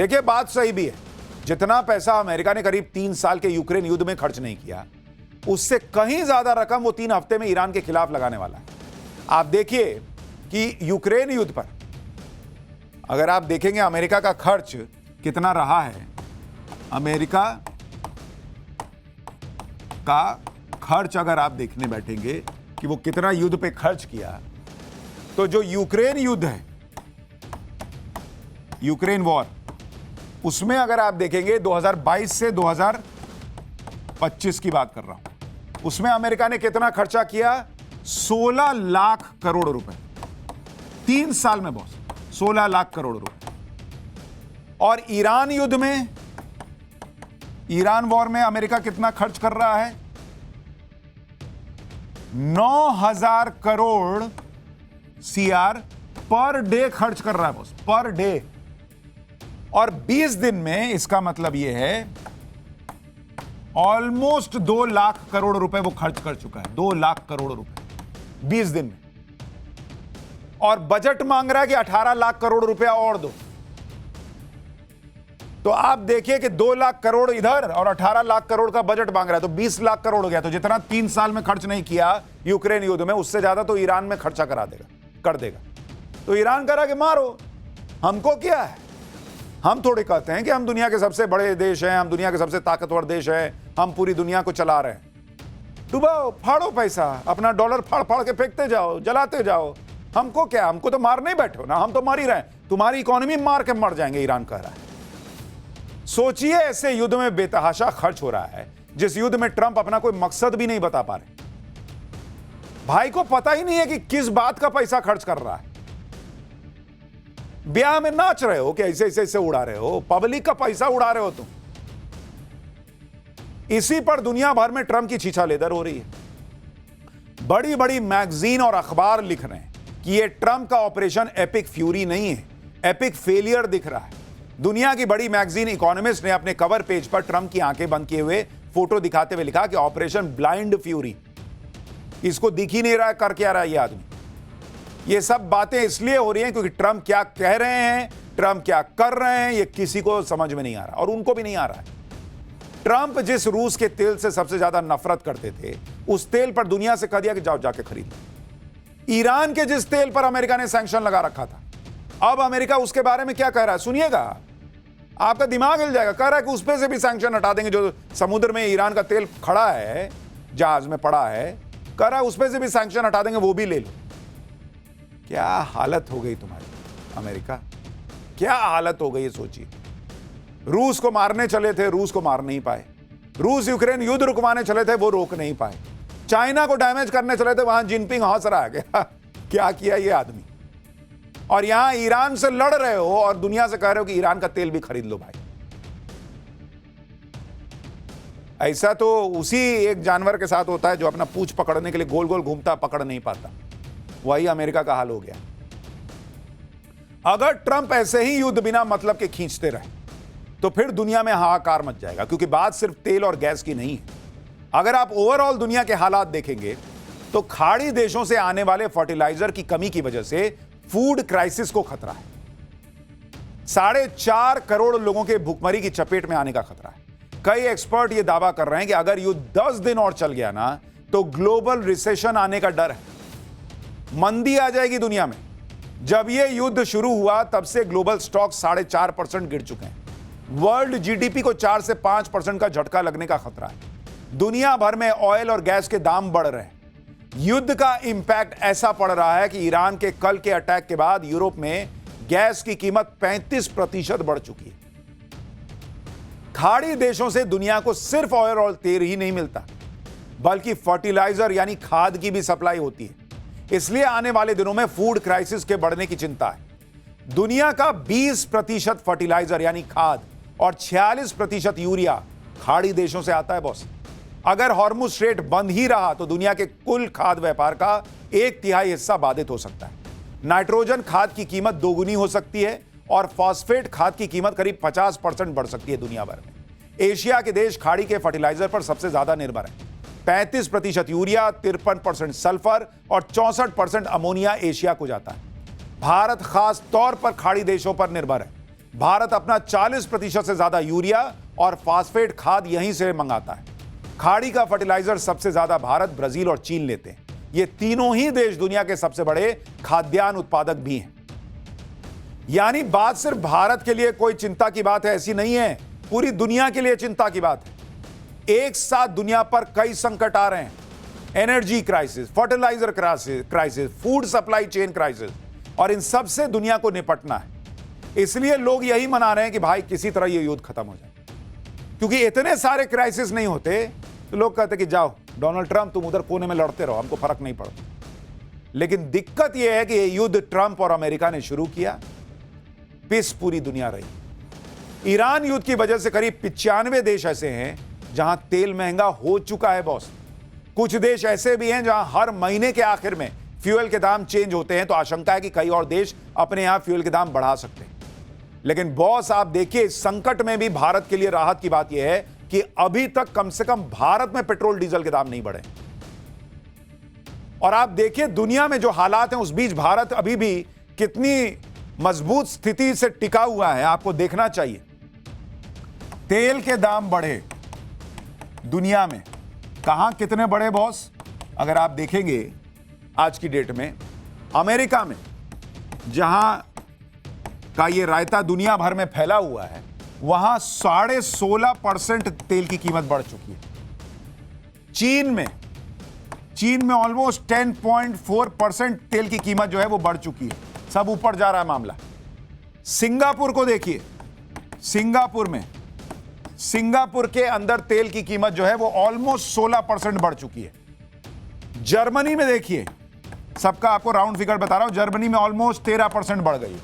देखिए बात सही भी है, जितना पैसा अमेरिका ने करीब 3 साल के यूक्रेन युद्ध में खर्च नहीं किया, उससे कहीं ज्यादा रकम वो 3 हफ्ते में ईरान के खिलाफ लगाने वाला है। आप देखिए कि यूक्रेन युद्ध पर अगर आप देखेंगे अमेरिका का खर्च कितना रहा है, अमेरिका का खर्च अगर आप देखने बैठेंगे कि वो कितना युद्ध पे खर्च किया, तो जो यूक्रेन युद्ध है, यूक्रेन वॉर, उसमें अगर आप देखेंगे 2022 से 2025 की बात कर रहा हूं, उसमें अमेरिका ने कितना खर्चा किया? 16 लाख करोड़ रुपए 3 साल में, बॉस 16 लाख करोड़ रुपए। और ईरान युद्ध में, ईरान वॉर में अमेरिका कितना खर्च कर रहा है? 9,000 करोड़ सीआर पर डे खर्च कर रहा है बॉस, पर डे। और 20 दिन में इसका मतलब यह है ऑलमोस्ट 2 लाख करोड़ रुपए वो खर्च कर चुका है, 2 लाख करोड़ रुपए 20 दिन में। और बजट मांग रहा है कि 18 लाख करोड़ रुपया और दो। तो आप देखिए कि 2 लाख करोड़ इधर और 18 लाख करोड़ का बजट मांग रहा है, तो 20 लाख करोड़ हो गया। तो जितना 3 साल में खर्च नहीं किया यूक्रेन युद्ध में, उससे ज्यादा तो ईरान में खर्चा कर देगा। तो ईरान करा कि मारो, हमको क्या है? हम थोड़े कहते हैं कि हम दुनिया के सबसे बड़े देश हैं, हम दुनिया के सबसे ताकतवर देश हैं, हम पूरी दुनिया को चला रहे हैं। डुबाओ, फाड़ो पैसा, अपना डॉलर फाड़ फाड़ के फेंकते जाओ, जलाते जाओ, हमको क्या? हमको तो मार नहीं बैठो ना, हम तो मर ही रहे हैं, तुम्हारी इकोनॉमी मार के मर जाएंगे, ईरान कह रहा है। सोचिए ऐसे युद्ध में बेतहाशा खर्च हो रहा है, जिस युद्ध में ट्रंप अपना कोई मकसद भी नहीं बता पा रहे। भाई को पता ही नहीं है कि किस बात का पैसा खर्च कर रहा है। ब्याह में नाच रहे हो कि ऐसे ऐसे ऐसे उड़ा रहे हो, पब्लिक का पैसा उड़ा रहे हो तुम। इसी पर दुनिया भर में ट्रंप की छीछालेदर हो रही है। बड़ी बड़ी मैगजीन और अखबार लिख रहे हैं कि यह ट्रंप का ऑपरेशन एपिक फ्यूरी नहीं है, एपिक फेलियर दिख रहा है। दुनिया की बड़ी मैगजीन इकोनॉमिस्ट ने अपने कवर पेज पर ट्रंप की आंखें बंद किए हुए फोटो दिखाते हुए लिखा कि ऑपरेशन ब्लाइंड फ्यूरी। इसको दिख ही नहीं रहा है कर क्या रहा है ये आदमी। ये सब बातें इसलिए हो रही हैं क्योंकि ट्रंप क्या कह रहे हैं, ट्रंप क्या कर रहे हैं, ये किसी को समझ में नहीं आ रहा, और उनको भी नहीं आ रहा है। ट्रंप जिस रूस के तेल से सबसे ज्यादा नफरत करते थे, उस तेल पर दुनिया से कह दिया कि जाओ जाके खरीद लो। ईरान के जिस तेल पर अमेरिका ने सैंक्शन लगा रखा था, अब अमेरिका उसके बारे में क्या कह रहा है सुनिएगा, आपका दिमाग हिल जाएगा। कह रहा है कि उस पे से भी सैंक्शन हटा देंगे, जो समुद्र में ईरान का तेल खड़ा है, जहाज में पड़ा है, कह रहा है उस पे से भी सैंक्शन हटा देंगे, वो भी ले लो। क्या हालत हो गई तुम्हारी अमेरिका, क्या हालत हो गई है सोचिए। रूस को मारने चले थे, रूस को मार नहीं पाए। रूस यूक्रेन युद्ध रुकवाने चले थे, वो रोक नहीं पाए। चाइना को डैमेज करने चले थे, वहां जिनपिंग हंस रहा है क्या किया ये आदमी। और यहां ईरान से लड़ रहे हो और दुनिया से कह रहे हो कि ईरान का तेल भी खरीद लो भाई। ऐसा तो उसी एक जानवर के साथ होता है जो अपना पूंछ पकड़ने के लिए गोल गोल घूमता, पकड़ नहीं पाता। वही अमेरिका का हाल हो गया। अगर ट्रंप ऐसे ही युद्ध बिना मतलब के खींचते रहे तो फिर दुनिया में हाहाकार मच जाएगा, क्योंकि बात सिर्फ तेल और गैस की नहीं है। अगर आप ओवरऑल दुनिया के हालात देखेंगे तो खाड़ी देशों से आने वाले फर्टिलाइजर की कमी की वजह से फूड क्राइसिस को खतरा है। 4.5 करोड़ लोगों के भूखमरी की चपेट में आने का खतरा है। कई एक्सपर्ट यह दावा कर रहे हैं कि अगर युद्ध 10 दिन और चल गया ना, तो ग्लोबल रिसेशन आने का डर है, मंदी आ जाएगी दुनिया में। जब यह युद्ध शुरू हुआ तब से ग्लोबल स्टॉक 4.5% गिर चुके हैं। वर्ल्ड जीडीपी को 4 से 5% का झटका लगने का खतरा है। दुनिया भर में ऑयल और गैस के दाम बढ़ रहे हैं। युद्ध का इंपैक्ट ऐसा पड़ रहा है कि ईरान के कल के अटैक के बाद यूरोप में गैस की कीमत 35% बढ़ चुकी है। खाड़ी देशों से दुनिया को सिर्फ ऑयल और तेल ही नहीं मिलता, बल्कि फर्टिलाइजर यानी खाद की भी सप्लाई होती है। इसलिए आने वाले दिनों में फूड क्राइसिस के बढ़ने की चिंता है। दुनिया का 20% फर्टिलाइजर यानी खाद और 46% यूरिया खाड़ी देशों से आता है बॉस। अगर हॉर्मुज स्ट्रेट बंद ही रहा तो दुनिया के कुल खाद व्यापार का 1/3 हिस्सा बाधित हो सकता है। नाइट्रोजन खाद की कीमत दोगुनी हो सकती है और फॉस्फेट खाद की कीमत करीब 50% बढ़ सकती है दुनिया भर में। एशिया के देश खाड़ी के फर्टिलाइजर पर सबसे ज्यादा निर्भर है। 35% यूरिया, 53% सल्फर और 64% अमोनिया एशिया को जाता है। भारत खास तौर पर खाड़ी देशों पर निर्भर है। भारत अपना 40% से ज्यादा यूरिया और फास्फेट खाद यहीं से मंगाता है। खाड़ी का फर्टिलाइजर सबसे ज्यादा भारत, ब्राजील और चीन लेते हैं। ये तीनों ही देश दुनिया के सबसे बड़े खाद्यान्न उत्पादक भी हैं। यानी बात सिर्फ भारत के लिए कोई चिंता की बात है ऐसी नहीं है, पूरी दुनिया के लिए चिंता की बात है। एक साथ दुनिया पर कई संकट आ रहे हैं, energy crisis, fertilizer crisis, food supply chain crisis, और इन सब से दुनिया को निपटना है। इसलिए लोग यही मना रहे हैं कि भाई किसी तरह ये युद्ध खत्म हो जाए, क्योंकि इतने सारे क्राइसिस नहीं होते तो लोग कहते कि जाओ डोनाल्ड ट्रंप तुम उधर कोने में लड़ते रहो, हमको फर्क नहीं पड़ता। लेकिन दिक्कत यह है कि ये युद्ध ट्रंप और अमेरिका ने शुरू किया, पिस पूरी दुनिया रही। ईरान युद्ध की वजह से करीब 95 देश ऐसे हैं जहां तेल महंगा हो चुका है बॉस। कुछ देश ऐसे भी हैं जहां हर महीने के आखिर में फ्यूल के दाम चेंज होते हैं, तो आशंका है कि कई और देश अपने यहां फ्यूल के दाम बढ़ा सकते हैं। लेकिन बॉस आप देखिए, इस संकट में भी भारत के लिए राहत की बात यह है कि अभी तक कम से कम भारत में पेट्रोल डीजल के दाम नहीं बढ़े। और आप देखिए दुनिया में जो हालात हैं, उस बीच भारत अभी भी कितनी मजबूत स्थिति से टिका हुआ है, आपको देखना चाहिए। तेल के दाम बढ़े दुनिया में, कहां कितने बढ़े बॉस? अगर आप देखेंगे आज की डेट में, अमेरिका में जहां का ये रायता दुनिया भर में फैला हुआ है, वहां 16.5% तेल की कीमत बढ़ चुकी है। चीन में ऑलमोस्ट 10.4% तेल की कीमत जो है वो बढ़ चुकी है। सब ऊपर जा रहा है मामला। सिंगापुर को देखिए, सिंगापुर के अंदर तेल की कीमत जो है वो ऑलमोस्ट 16% बढ़ चुकी है। जर्मनी में देखिए, सबका आपको राउंड फिगर बता रहा हूं, जर्मनी में ऑलमोस्ट 13% बढ़ गई।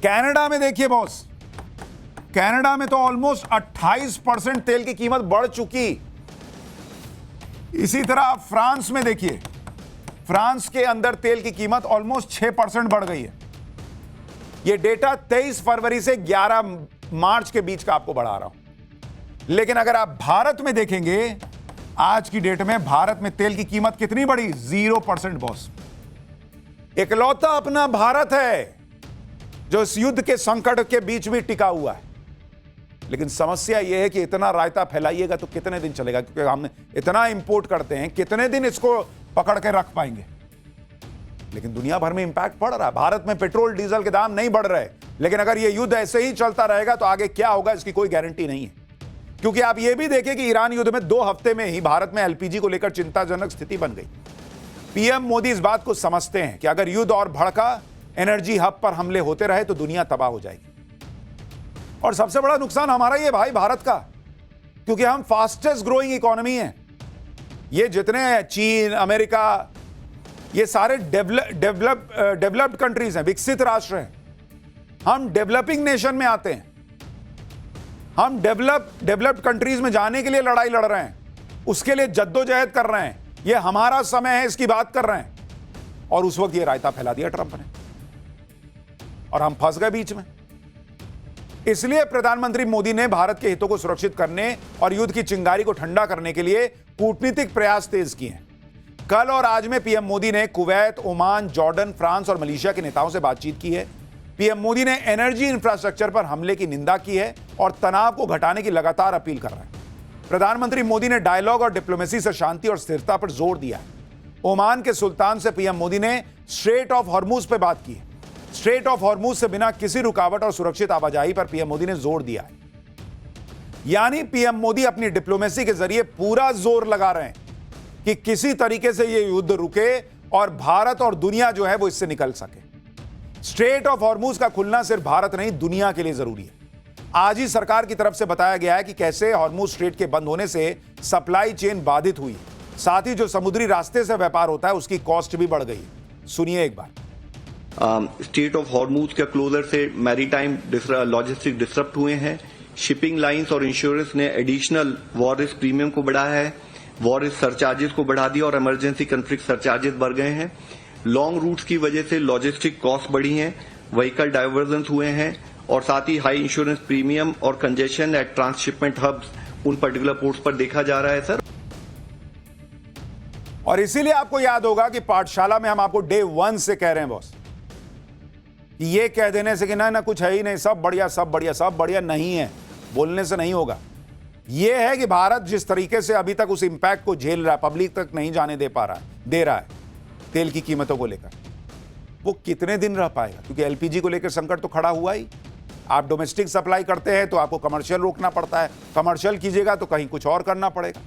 कनाडा में देखिए बॉस, कनाडा में तो ऑलमोस्ट 28% तेल की कीमत बढ़ चुकी। इसी तरह आप फ्रांस में देखिए, फ्रांस के अंदर तेल की कीमत ऑलमोस्ट 6% बढ़ गई है। यह डेटा 23 फरवरी से 11 मार्च के बीच का आपको बढ़ा रहा हूं। लेकिन अगर आप भारत में देखेंगे, आज की डेट में भारत में तेल की कीमत कितनी बढ़ी? 0% बॉस। इकलौता अपना भारत है जो इस युद्ध के संकट के बीच भी टिका हुआ है। लेकिन समस्या यह है कि इतना रायता फैलाइएगा तो कितने दिन चलेगा, क्योंकि हम इतना इंपोर्ट करते हैं, कितने दिन इसको पकड़ के रख पाएंगे। लेकिन दुनिया भर में इंपैक्ट पड़ रहा है। भारत में पेट्रोल डीजल के दाम नहीं बढ़ रहे, लेकिन अगर यह युद्ध ऐसे ही चलता रहेगा तो आगे क्या होगा इसकी कोई गारंटी नहीं है। क्योंकि आप यह भी देखें कि ईरान युद्ध में 2 हफ्ते में ही भारत में एलपीजी को लेकर चिंताजनक स्थिति बन गई। पीएम मोदी इस बात को समझते हैं कि अगर युद्ध और भड़का, एनर्जी हब पर हमले होते रहे तो दुनिया तबाह हो जाएगी। और सबसे बड़ा नुकसान हमारा ही है भाई, भारत का, क्योंकि हम फास्टेस्ट ग्रोइंग इकोनॉमी है। ये जितने चीन, अमेरिका, ये सारे डेवलप्ड कंट्रीज हैं, विकसित राष्ट्र हैं। हम डेवलपिंग नेशन में आते हैं। हम डेवलप्ड कंट्रीज में जाने के लिए लड़ाई लड़ रहे हैं, उसके लिए जद्दोजहद कर रहे हैं। ये हमारा समय है, इसकी बात कर रहे हैं। और उस वक्त ये रायता फैला दिया ट्रंप ने, और हम फंस गए बीच में। इसलिए प्रधानमंत्री मोदी ने भारत के हितों को सुरक्षित करने और युद्ध की चिंगारी को ठंडा करने के लिए कूटनीतिक प्रयास तेज किए हैं। कल और आज में पीएम मोदी ने कुवैत, ओमान, जॉर्डन, फ्रांस और मलेशिया के नेताओं से बातचीत की है। पीएम मोदी ने एनर्जी इंफ्रास्ट्रक्चर पर हमले की निंदा की है और तनाव को घटाने की लगातार अपील कर रहे हैं। प्रधानमंत्री मोदी ने डायलॉग और डिप्लोमेसी से शांति और स्थिरता पर जोर दिया है। ओमान के सुल्तान से पीएम मोदी ने स्ट्रेट ऑफ हॉर्मुज पर बात की है। स्ट्रेट ऑफ हॉर्मुज से बिना किसी रुकावट और सुरक्षित आवाजाही पर पीएम मोदी ने जोर दिया है। यानी पीएम मोदी अपनी डिप्लोमेसी के जरिए पूरा जोर लगा रहे हैं कि किसी तरीके से यह युद्ध रुके और भारत और दुनिया जो है वो इससे निकल सके। स्ट्रेट ऑफ हॉर्मुज का खुलना सिर्फ भारत नहीं, दुनिया के लिए जरूरी है। आज ही सरकार की तरफ से बताया गया है कि कैसे हॉर्मुज स्ट्रेट के बंद होने से सप्लाई चेन बाधित हुई है। साथ ही जो समुद्री रास्ते से व्यापार होता है उसकी कॉस्ट भी बढ़ गई है। सुनिए एक बार। स्ट्रेट ऑफ हॉर्मुज के क्लोजर से मैरीटाइम लॉजिस्टिक डिस्टर्ब हुए हैं। शिपिंग लाइंस और इंश्योरेंस ने एडिशनल वॉर रिस्क प्रीमियम को बढ़ाया है, वॉर रिस्क सरचार्जेस को बढ़ा दिया और इमरजेंसी कंफ्लिक्ट सरचार्जेस बढ़ गए हैं। लॉन्ग रूट्स की वजह से लॉजिस्टिक कॉस्ट बढ़ी हैं, व्हीकल डाइवर्जन हुए हैं और साथ ही हाई इंश्योरेंस प्रीमियम और कंजेशन एट ट्रांसशिपमेंट हब्स उन पर्टिकुलर पोर्ट्स पर देखा जा रहा है सर। और इसीलिए आपको याद होगा कि पाठशाला में हम आपको डे 1 से कह रहे हैं बॉस, कि ये कह देने से कि ना ना कुछ है ही नहीं, सब बढ़िया सब बढ़िया सब बढ़िया नहीं है, बोलने से नहीं होगा। ये है कि भारत जिस तरीके से अभी तक उस इंपैक्ट को झेल रहा है, पब्लिक तक नहीं जाने दे रहा है तेल की कीमतों को लेकर, वो कितने दिन रह पाएगा? क्योंकि एलपीजी को लेकर संकट तो खड़ा हुआ ही। आप डोमेस्टिक सप्लाई करते हैं तो आपको कमर्शियल रोकना पड़ता है, कमर्शियल कीजिएगा तो कहीं कुछ और करना पड़ेगा।